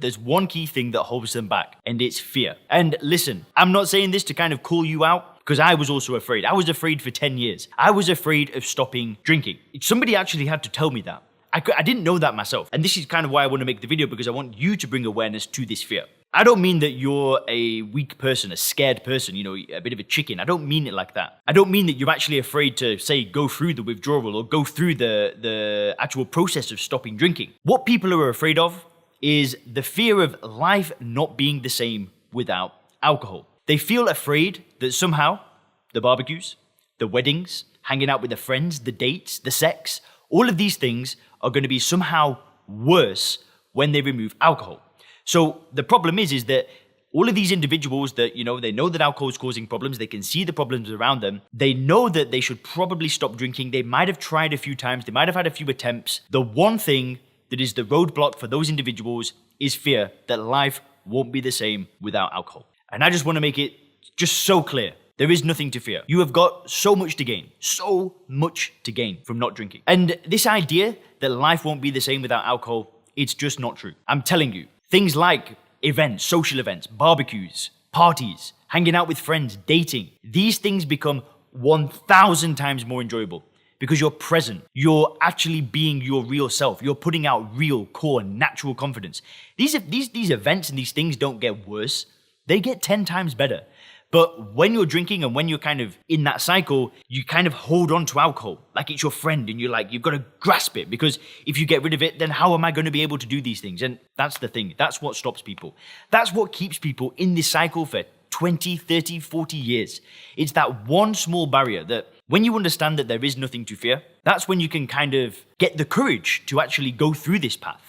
There's one key thing that holds them back, and it's fear. And listen, I'm not saying this to kind of call you out, because I was also afraid. I was afraid for 10 years. I was afraid of stopping drinking. Somebody actually had to tell me that. I didn't know that myself. And this is kind of why I want to make the video, because I want you to bring awareness to this fear. I don't mean that you're a weak person, a scared person, a bit of a chicken. I don't mean it like that. I don't mean that you're actually afraid to, say, go through the withdrawal or go through the actual process of stopping drinking. What people are afraid of is the fear of life not being the same without alcohol. They feel afraid that somehow the barbecues, the weddings, hanging out with their friends, the dates, the sex, all of these things are going to be somehow worse when they remove alcohol. So the problem is that all of these individuals that, they know that alcohol is causing problems, they can see the problems around them, they know that they should probably stop drinking, they might have tried a few times, they might have had a few attempts. The one thing that is the roadblock for those individuals is fear that life won't be the same without alcohol. And I just want to make it just so clear. There is nothing to fear. You have got so much to gain from not drinking. And this idea that life won't be the same without alcohol, it's just not true. I'm telling you, things like events, social events, barbecues, parties, hanging out with friends, dating, these things become 1,000 times more enjoyable because you're present. You're actually being your real self. You're putting out real, core, natural confidence. These events and these things don't get worse. They get 10 times better. But when you're drinking and when you're kind of in that cycle, you kind of hold on to alcohol like it's your friend and you're like, you've got to grasp it because if you get rid of it, then how am I going to be able to do these things? And that's the thing. That's what stops people. That's what keeps people in this cycle for 20, 30, 40 years. It's that one small barrier that when you understand that there is nothing to fear, that's when you can kind of get the courage to actually go through this path.